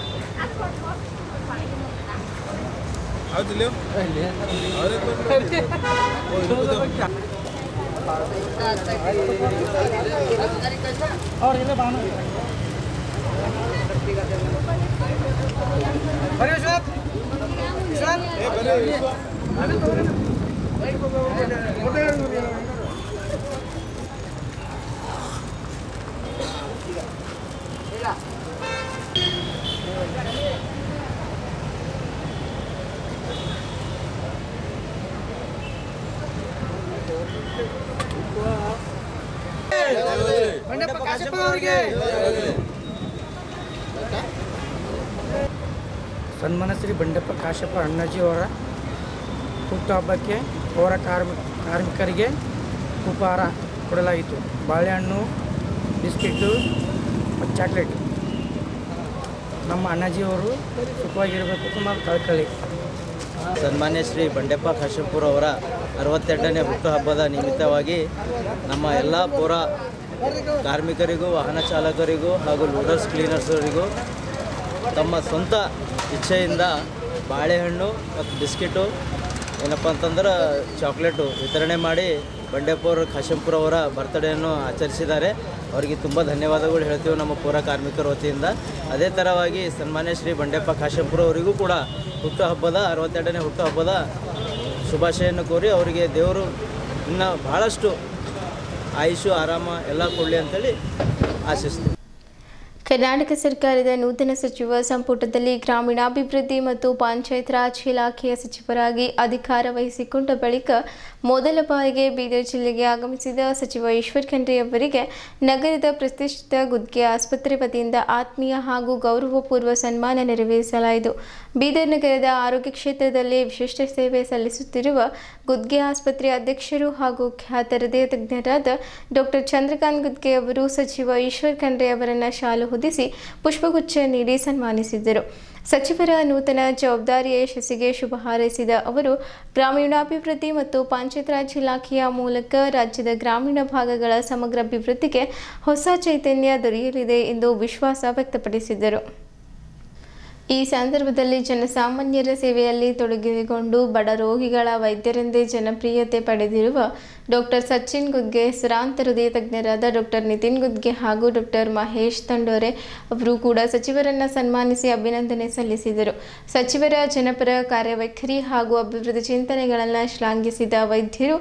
ಯಾವ್ದಿಲ್ಲ ಅವ್ರಿಗೆಲ್ಲ ಬಾನು ಬರೀ ವಿಶ್ವನಾಥ್ ಬಂಡೆಪ್ಪ ಕಾಶೆಂಪೂರ್ ಅವರಿಗೆ ಸನ್ಮಾನ ಶ್ರೀ ಬಂಡೆಪ್ಪ ಕಾಶೆಂಪೂರ್ ಅಣ್ಣಾಜಿ ಅವರ ಹುಟ್ಟುಹಬ್ಬಕ್ಕೆ ಪೌರ ಕಾರ್ಮಿಕರಿಗೆ ಉಪಹಾರ ಕೊಡಲಾಯಿತು. ಬಾಳೆಹಣ್ಣು, ಬಿಸ್ಕಿಟ್ಟು ಮತ್ತು ಚಾಕ್ಲೇಟ್. ನಮ್ಮ ಅಣ್ಣಾಜಿಯವರು ಸುಖವಾಗಿರಬೇಕು ಅಂತ ನಾವು ಕಳ್ಕೊಳ್ಳಿ. ಸನ್ಮಾನ್ಯ ಶ್ರೀ ಬಂಡೆಪ್ಪ ಖಾಶೆಂಪೂರ್ ಅವರ 62ನೇ ಹುಟ್ಟುಹಬ್ಬದ ನಿಮಿತ್ತವಾಗಿ ನಮ್ಮ ಎಲ್ಲ ಪೌರ ಕಾರ್ಮಿಕರಿಗೂ, ವಾಹನ ಚಾಲಕರಿಗೂ ಹಾಗೂ ಲೋಡರ್ಸ್ ಕ್ಲೀನರ್ಸರಿಗೂ ತಮ್ಮ ಸ್ವಂತ ಇಚ್ಛೆಯಿಂದ ಬಾಳೆಹಣ್ಣು ಮತ್ತು ಬಿಸ್ಕಿಟು ಏನಪ್ಪ ಅಂತಂದ್ರೆ ಚಾಕ್ಲೇಟು ವಿತರಣೆ ಮಾಡಿ ಬಂಡೆಪ್ಪ ಖಾಶೆಂಪೂರ್ ಅವರ ಬರ್ತ್ಡೇಯನ್ನು ಆಚರಿಸಿದ್ದಾರೆ. ಅವರಿಗೆ ತುಂಬ ಧನ್ಯವಾದಗಳು ಹೇಳ್ತೀವಿ ನಮ್ಮ ಪೌರ ಕಾರ್ಮಿಕರ ವತಿಯಿಂದ. ಅದೇ ಥರವಾಗಿ ಸನ್ಮಾನ್ಯ ಶ್ರೀ ಬಂಡೆಪ್ಪ ಖಾಶೆಂಪೂರ್ ಅವರಿಗೂ ಕೂಡ ಹುಟ್ಟುಹಬ್ಬದ 62ನೇ ಹುಟ್ಟುಹಬ್ಬದ ಶುಭಾಶಯನ್ನು ಕೋರಿ ಅವರಿಗೆ ದೇವರು ಇನ್ನು ಭಾಳಷ್ಟು ಆಯುಷು ಆರಾಮ ಎಲ್ಲ ಕೊಡಲಿ ಅಂತೇಳಿ ಆಶಿಸ್ತೀವಿ. ಕರ್ನಾಟಕ ಸರ್ಕಾರದ ನೂತನ ಸಚಿವ ಸಂಪುಟದಲ್ಲಿ ಗ್ರಾಮೀಣಾಭಿವೃದ್ಧಿ ಮತ್ತು ಪಂಚಾಯತ್ ರಾಜ್ ಇಲಾಖೆಯ ಸಚಿವರಾಗಿ ಅಧಿಕಾರ ವಹಿಸಿಕೊಂಡ ಬಳಿಕ ಮೊದಲ ಬಾರಿಗೆ ಬೀದರ್ ಜಿಲ್ಲೆಗೆ ಆಗಮಿಸಿದ ಸಚಿವ ಈಶ್ವರ್ ಖಂಡ್ರೆ ಅವರಿಗೆ ನಗರದ ಪ್ರತಿಷ್ಠಿತ ಗುದ್ಗೆ ಆಸ್ಪತ್ರೆ ವತಿಯಿಂದ ಆತ್ಮೀಯ ಹಾಗೂ ಗೌರವಪೂರ್ವ ಸನ್ಮಾನ ನೆರವೇರಿಸಲಾಯಿತು. ಬೀದರ್ ನಗರದ ಆರೋಗ್ಯ ಕ್ಷೇತ್ರದಲ್ಲಿ ವಿಶಿಷ್ಟ ಸೇವೆ ಸಲ್ಲಿಸುತ್ತಿರುವ ಗುದ್ಗೆ ಆಸ್ಪತ್ರೆ ಅಧ್ಯಕ್ಷರು ಹಾಗೂ ಖ್ಯಾತ ಹೃದಯ ತಜ್ಞರಾದ ಡಾಕ್ಟರ್ ಚಂದ್ರಕಾಂತ್ ಗುದ್ಗೆ ಅವರು ಸಚಿವ ಈಶ್ವರ್ ಖಂಡ್ರೆ ಅವರನ್ನು ಶಾಲು ಹೊದಿಸಿ ಪುಷ್ಪಗುಚ್ಛ ನೀಡಿ ಸನ್ಮಾನಿಸಿದರು. ಸಚಿವರ ನೂತನ ಜವಾಬ್ದಾರಿಯ ಯಶಸ್ಸಿಗೆ ಶುಭ ಹಾರೈಸಿದ ಅವರು ಗ್ರಾಮೀಣಾಭಿವೃದ್ಧಿ ಮತ್ತು ಪಂಚಾಯತ್ ರಾಜ್ ಇಲಾಖೆಯ ಮೂಲಕ ರಾಜ್ಯದ ಗ್ರಾಮೀಣ ಭಾಗಗಳ ಸಮಗ್ರ ಅಭಿವೃದ್ಧಿಗೆ ಹೊಸ ಚೈತನ್ಯ ದೊರೆಯಲಿದೆ ಎಂದು ವಿಶ್ವಾಸ ವ್ಯಕ್ತಪಡಿಸಿದರು. ಈ ಸಂದರ್ಭದಲ್ಲಿ ಜನಸಾಮಾನ್ಯರ ಸೇವೆಯಲ್ಲಿ ತೊಡಗಿಕೊಂಡು ಬಡ ರೋಗಿಗಳ ವೈದ್ಯರೆಂದೇ ಜನಪ್ರಿಯತೆ ಪಡೆದಿರುವ ಡಾಕ್ಟರ್ ಸಚಿನ್ ಗುದ್ಗೆ, ಹೆಸರಾಂತ ಹೃದಯ ತಜ್ಞರಾದ ಡಾಕ್ಟರ್ ನಿತಿನ್ ಗುದ್ಗೆ ಹಾಗೂ ಡಾಕ್ಟರ್ ಮಹೇಶ್ ತಂಡೋರೆ ಅವರು ಕೂಡ ಸಚಿವರನ್ನು ಸನ್ಮಾನಿಸಿ ಅಭಿನಂದನೆ ಸಲ್ಲಿಸಿದರು. ಸಚಿವರ ಜನಪರ ಕಾರ್ಯವೈಖರಿ ಹಾಗೂ ಅಭಿವೃದ್ಧಿ ಚಿಂತನೆಗಳನ್ನು ಶ್ಲಾಘಿಸಿದ ವೈದ್ಯರು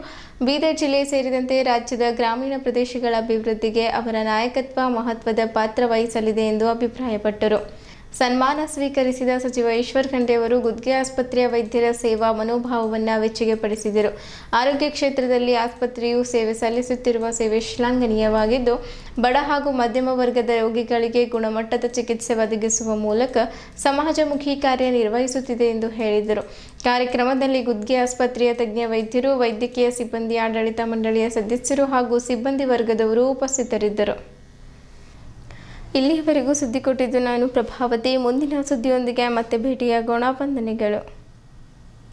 ಬೀದರ್ ಜಿಲ್ಲೆ ಸೇರಿದಂತೆ ರಾಜ್ಯದ ಗ್ರಾಮೀಣ ಪ್ರದೇಶಗಳ ಅಭಿವೃದ್ಧಿಗೆ ಅವರ ನಾಯಕತ್ವ ಮಹತ್ವದ ಪಾತ್ರ ವಹಿಸಲಿದೆ ಎಂದು ಅಭಿಪ್ರಾಯಪಟ್ಟರು. ಸನ್ಮಾನ ಸ್ವೀಕರಿಸಿದ ಸಚಿವ ಈಶ್ವರ್ ಖಂಡ್ರೆ ಅವರು ಗುದ್ಗೆ ಆಸ್ಪತ್ರೆಯ ವೈದ್ಯರ ಸೇವಾ ಮನೋಭಾವವನ್ನು ಮೆಚ್ಚುಗೆ ಪಡಿಸಿದರು. ಆರೋಗ್ಯ ಕ್ಷೇತ್ರದಲ್ಲಿ ಆಸ್ಪತ್ರೆಯು ಸೇವೆ ಸಲ್ಲಿಸುತ್ತಿರುವ ಸೇವೆ ಶ್ಲಾಘನೀಯವಾಗಿದ್ದು, ಬಡ ಹಾಗೂ ಮಧ್ಯಮ ವರ್ಗದ ರೋಗಿಗಳಿಗೆ ಗುಣಮಟ್ಟದ ಚಿಕಿತ್ಸೆ ಒದಗಿಸುವ ಮೂಲಕ ಸಮಾಜಮುಖಿ ಕಾರ್ಯ ನಿರ್ವಹಿಸುತ್ತಿದೆ ಎಂದು ಹೇಳಿದರು. ಕಾರ್ಯಕ್ರಮದಲ್ಲಿ ಗುದ್ಗೆ ಆಸ್ಪತ್ರೆಯ ತಜ್ಞ ವೈದ್ಯರು, ವೈದ್ಯಕೀಯ ಸಿಬ್ಬಂದಿ, ಆಡಳಿತ ಮಂಡಳಿಯ ಸದಸ್ಯರು ಹಾಗೂ ಸಿಬ್ಬಂದಿ ವರ್ಗದವರು ಉಪಸ್ಥಿತರಿದ್ದರು. ಇಲ್ಲಿಯವರೆಗೂ ಸುದ್ದಿ ಕೊಟ್ಟಿದ್ದು ನಾನು ಪ್ರಭಾವತಿ. ಮುಂದಿನ ಸುದ್ದಿಯೊಂದಿಗೆ ಮತ್ತೆ ಭೇಟಿಯಾಗೋಣ. ವಂದನೆಗಳು.